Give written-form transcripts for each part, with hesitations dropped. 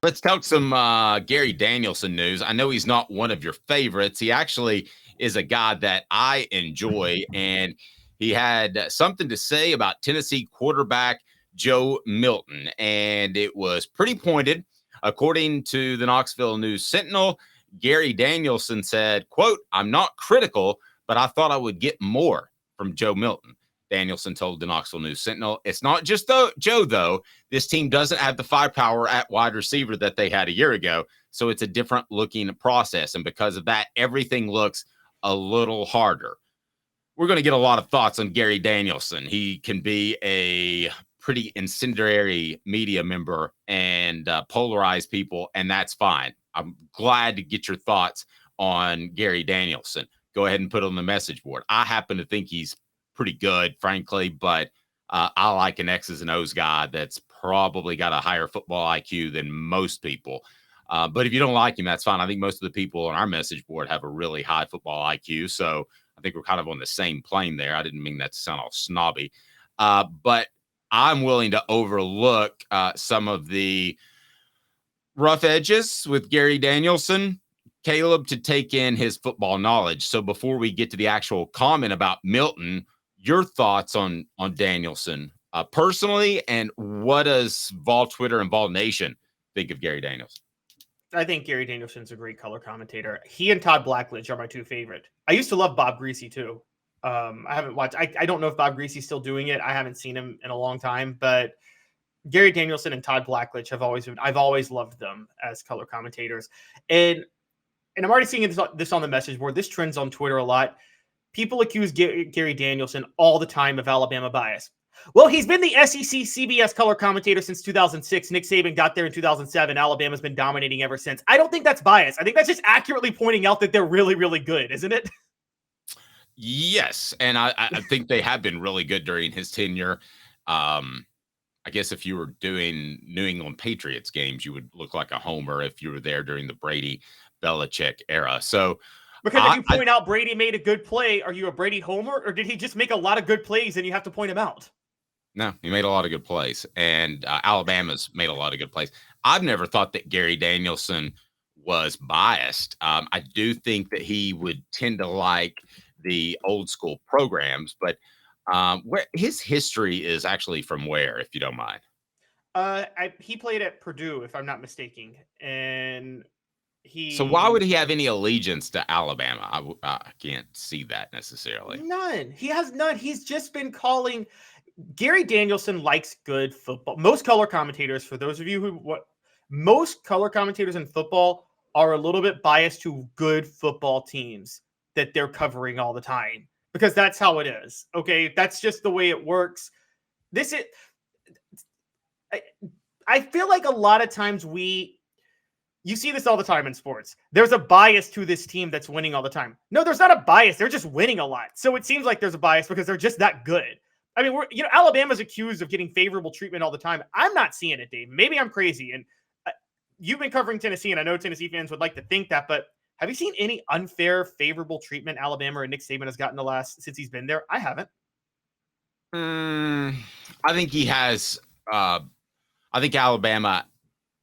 Let's talk some Gary Danielson news. I know he's not one of your favorites. He actually is a guy that I enjoy, and he had something to say about Tennessee quarterback Joe Milton, and it was pretty pointed. According to the Knoxville News Sentinel, Gary Danielson said, quote, "I'm not critical, but I thought I would get more from Joe Milton." Danielson told the Knoxville News Sentinel, "It's not just Joe, though. This team doesn't have the firepower at wide receiver that they had a year ago. So it's a different looking process. And because of that, everything looks a little harder." We're going to get a lot of thoughts on Gary Danielson. He can be a pretty incendiary media member and polarize people, and that's fine. I'm glad to get your thoughts on Gary Danielson. Go ahead and put it on the message board. I happen to think he's pretty good, frankly, but I like an X's and O's guy that's probably got a higher football IQ than most people. But if you don't like him, that's fine. I think most of the people on our message board have a really high football IQ. So I think we're kind of on the same plane there. I didn't mean that to sound all snobby. But I'm willing to overlook some of the rough edges with Gary Danielson, Caleb, to take in his football knowledge. So before we get to the actual comment about Milton, your thoughts on Danielson personally, and what does Vol Twitter and Vol Nation think of Gary Danielson? I think Gary Danielson's a great color commentator. He and Todd Blackledge are my two favorite. I used to love Bob Greasy too. I haven't watched. I don't know if Bob Greasy's still doing it. I haven't seen him in a long time, but Gary Danielson and Todd Blackledge I've always loved them as color commentators. And I'm already seeing this on the message board. This trends on Twitter a lot. People accuse Gary Danielson all the time of Alabama bias. Well, he's been the SEC CBS color commentator since 2006. Nick Saban got there in 2007. Alabama's been dominating ever since. I don't think that's bias. I think that's just accurately pointing out that they're really, really good, isn't it? Yes, and I think they have been really good during his tenure. I guess if you were doing New England Patriots games, you would look like a homer if you were there during the Brady Belichick era. So because if you point out Brady made a good play, are you a Brady homer, or did he just make a lot of good plays and you have to point him out? No, he made a lot of good plays, and Alabama's made a lot of good plays. I've never thought that Gary Danielson was biased. I do think that he would tend to like the old school programs, but where his history is actually from where, if you don't mind? He played at Purdue, if I'm not mistaken, and So why would he have any allegiance to Alabama? I can't see that necessarily. None. He has none. He's just been calling. Gary Danielson likes good football. Most color commentators, for those of you most color commentators in football are a little bit biased to good football teams that they're covering all the time, because that's how it is. Okay. That's just the way it works. I feel like a lot of times you see this all the time in sports. There's a bias to this team that's winning all the time. No, there's not a bias. They're just winning a lot. So it seems like there's a bias because they're just that good. I mean, Alabama's accused of getting favorable treatment all the time. I'm not seeing it, Dave. Maybe I'm crazy. And you've been covering Tennessee, and I know Tennessee fans would like to think that, but have you seen any unfair, favorable treatment Alabama or Nick Saban has gotten since he's been there? I haven't. I think he has. I think Alabama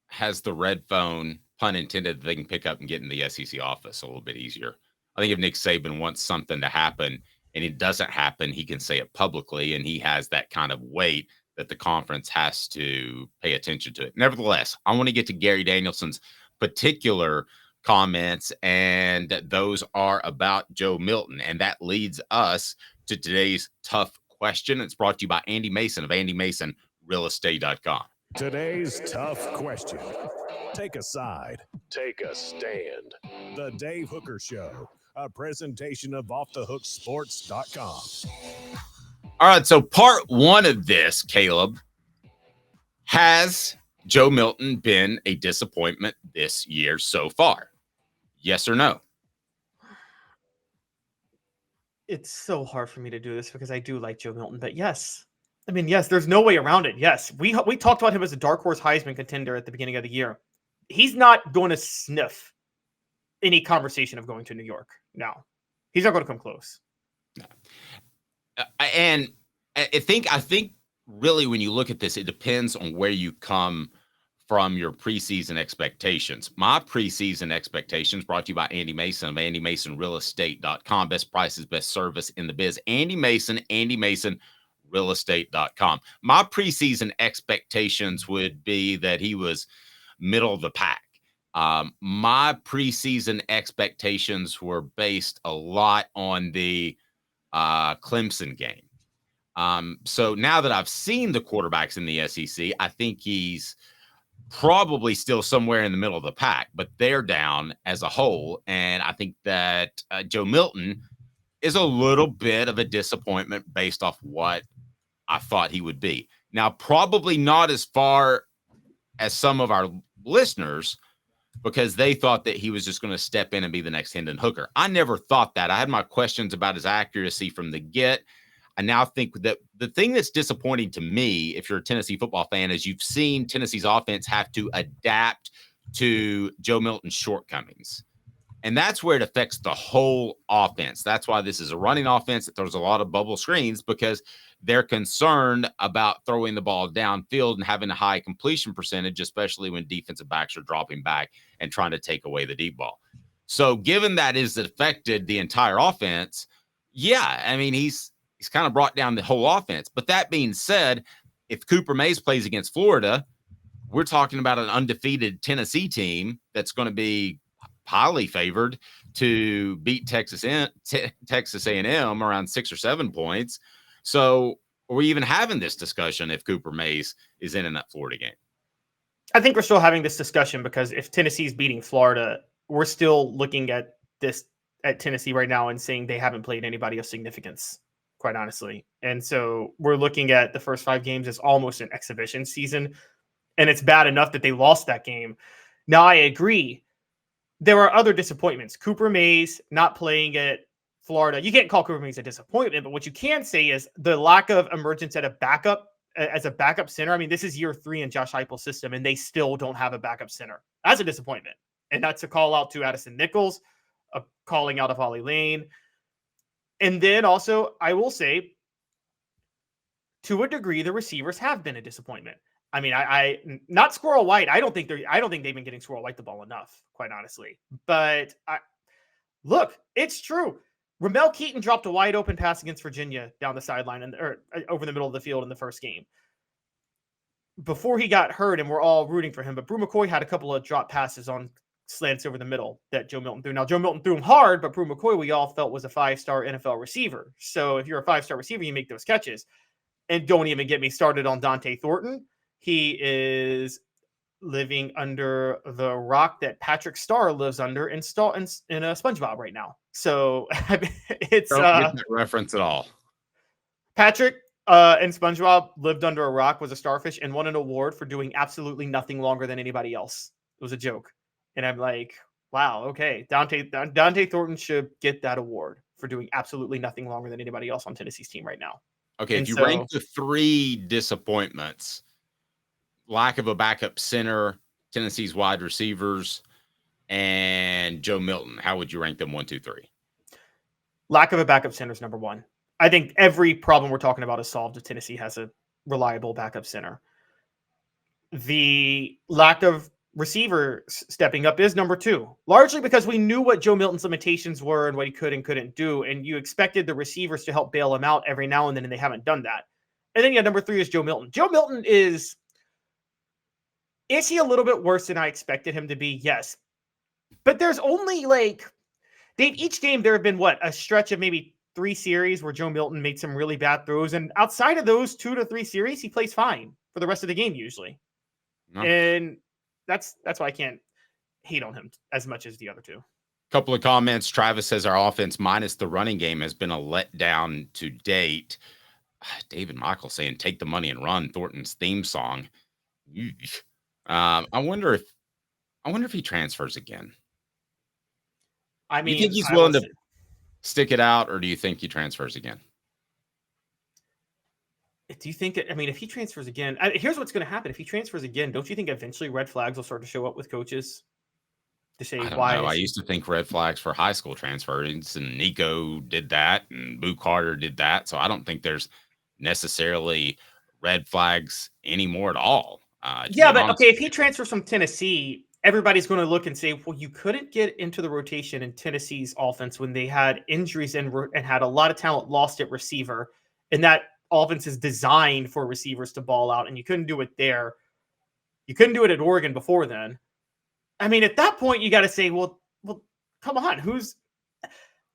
has the red phone, pun intended, that they can pick up and get in the SEC office a little bit easier. I think if Nick Saban wants something to happen and it doesn't happen, he can say it publicly, and he has that kind of weight that the conference has to pay attention to it. Nevertheless, I want to get to Gary Danielson's particular comments, and those are about Joe Milton. And that leads us to today's tough question. It's brought to you by Andy Mason of AndyMasonRealEstate.com. Today's tough question. Take a side. Take a stand. The Dave Hooker Show, a presentation of OffTheHookSports.com. All right, so part one of this, Caleb, has Joe Milton been a disappointment this year so far? Yes or no? It's so hard for me to do this because I do like Joe Milton, but yes. I mean, yes, there's no way around it. Yes, we talked about him as a dark horse Heisman contender at the beginning of the year. He's not going to sniff any conversation of going to New York. No, he's not going to come close. No. And I think really when you look at this, it depends on where you come from your preseason expectations. My preseason expectations brought to you by Andy Mason of AndyMasonRealEstate.com. Best prices, best service in the biz. Andy Mason, AndyMasonRealEstate.com. My preseason expectations would be that he was middle of the pack. My preseason expectations were based a lot on the Clemson game. So now that I've seen the quarterbacks in the SEC, I think he's probably still somewhere in the middle of the pack, but they're down as a whole. And I think that Joe Milton is a little bit of a disappointment based off what I thought he would be. Now, probably not as far as some of our listeners, because they thought that he was just going to step in and be the next Hendon Hooker. I never thought that. I had my questions about his accuracy from the get. I now think that the thing that's disappointing to me, if you're a Tennessee football fan, is you've seen Tennessee's offense have to adapt to Joe Milton's shortcomings. And that's where it affects the whole offense. That's why this is a running offense that throws a lot of bubble screens, because they're concerned about throwing the ball downfield and having a high completion percentage, especially when defensive backs are dropping back and trying to take away the deep ball. So given that has affected the entire offense, yeah, I mean, he's kind of brought down the whole offense. But that being said, if Cooper Mays plays against Florida, we're talking about an undefeated Tennessee team that's going to be highly favored to beat Texas A&M around 6 or 7 points. So are we even having this discussion if Cooper Mays is in that Florida game? I think we're still having this discussion because if Tennessee's beating Florida, we're still looking at Tennessee right now and saying they haven't played anybody of significance, quite honestly. And so we're looking at the first 5 games as almost an exhibition season. And it's bad enough that they lost that game. Now, I agree. There are other disappointments. Cooper Mays not playing at Florida. You can't call Cooper Mays a disappointment, but what you can say is the lack of emergence as a backup center. I mean, this is year 3 in Josh Heupel's system, and they still don't have a backup center. That's a disappointment. And that's a call out to Addison Nichols, a calling out of Ollie Lane. And then also, I will say, to a degree, the receivers have been a disappointment. I mean, I not Squirrel White. I don't think they've been getting Squirrel White the ball enough, quite honestly. But look, it's true. Ramel Keaton dropped a wide open pass against Virginia down the sideline or over the middle of the field in the first game before he got hurt, and we're all rooting for him. But Brew McCoy had a couple of drop passes on slants over the middle that Joe Milton threw. Now, Joe Milton threw him hard, but Brew McCoy we all felt was a 5-star NFL receiver. So if you're a 5-star receiver, you make those catches. And don't even get me started on Dante Thornton. He is living under the rock that Patrick Starr lives under in a SpongeBob right now. So it's don't get that reference at all. Patrick and SpongeBob lived under a rock, was a starfish, and won an award for doing absolutely nothing longer than anybody else. It was a joke. And I'm like, wow, okay. Dante Thornton should get that award for doing absolutely nothing longer than anybody else on Tennessee's team right now. Okay, and if you rank the 3 disappointments, lack of a backup center, Tennessee's wide receivers, and Joe Milton, how would you rank them 1, 2, 3? Lack of a backup center is number 1. I think every problem we're talking about is solved if Tennessee has a reliable backup center. The lack of receiver stepping up is number 2, largely because we knew what Joe Milton's limitations were and what he could and couldn't do, and you expected the receivers to help bail him out every now and then, and they haven't done that. And then, number 3 is Joe Milton. Joe Milton is he a little bit worse than I expected him to be? Yes. But there's only each game there have been a stretch of maybe 3 series where Joe Milton made some really bad throws. And outside of those 2 to 3 series, he plays fine for the rest of the game usually. No. And that's why I can't hate on him as much as the other 2. Couple of comments. Travis says our offense minus the running game has been a letdown to date. David Michael saying take the money and run, Thornton's theme song. I wonder if he transfers again. I mean, you think he's willing to stick it out, or do you think he transfers again? Do you think that, if he transfers again, here's what's going to happen. If he transfers again, don't you think eventually red flags will start to show up with coaches to say why? I used to think red flags for high school transfers, and Nico did that, and Boo Carter did that. So I don't think there's necessarily red flags anymore at all. Yeah, but okay, if he transfers from Tennessee, everybody's going to look and say, well, you couldn't get into the rotation in Tennessee's offense when they had injuries and had a lot of talent lost at receiver, and that offense is designed for receivers to ball out, and you couldn't do it there. You couldn't do it at Oregon before then. I mean, at that point, you got to say, well, come on, who's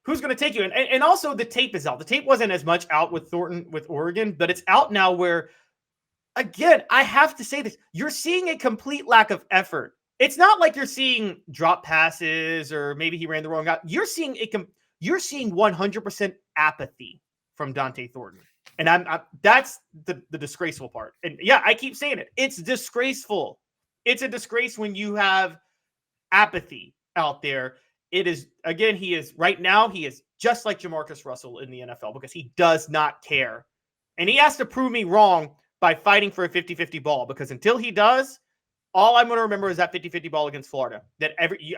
going to take you? And also the tape is out. The tape wasn't as much out with Thornton with Oregon, but it's out now where, again, I have to say this. You're seeing a complete lack of effort. It's not like you're seeing drop passes or maybe he ran the wrong guy. You're seeing 100% apathy from Dante Thornton. And that's the disgraceful part. And yeah, I keep saying it. It's disgraceful. It's a disgrace when you have apathy out there. It is, again, he is just like Jamarcus Russell in the NFL because he does not care. And he has to prove me wrong by fighting for a 50-50 ball, because until he does, all I'm going to remember is that 50-50 ball against Florida.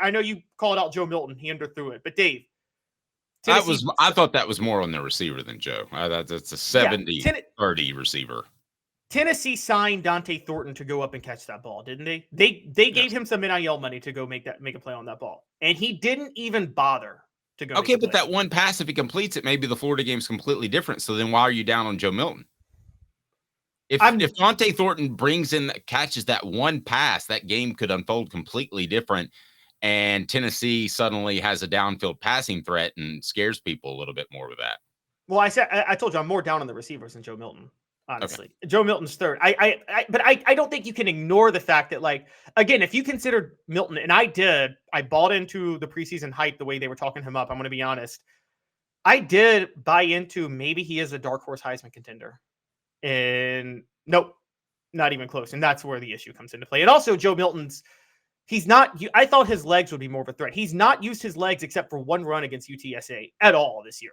I know you called out Joe Milton. He underthrew it. But Dave, I thought that was more on the receiver than Joe. That's a 70-30 receiver. Tennessee signed Dante Thornton to go up and catch that ball, didn't they? They gave him some NIL money to go make a play on that ball, and he didn't even bother to go. Okay, but that one pass, if he completes it, maybe the Florida game's completely different. So then, why are you down on Joe Milton? If Dante Thornton catches that one pass, that game could unfold completely different, and Tennessee suddenly has a downfield passing threat and scares people a little bit more with that. Well, I told you I'm more down on the receivers than Joe Milton. Honestly, okay. Joe Milton's third. But I don't think you can ignore the fact that, like, again, if you consider Milton, and I bought into the preseason hype the way they were talking him up. I'm going to be honest. I did buy into maybe he is a dark horse Heisman contender. And nope, not even close. And that's where the issue comes into play. And also Joe Milton's, I thought his legs would be more of a threat. He's not used his legs except for one run against UTSA at all this year.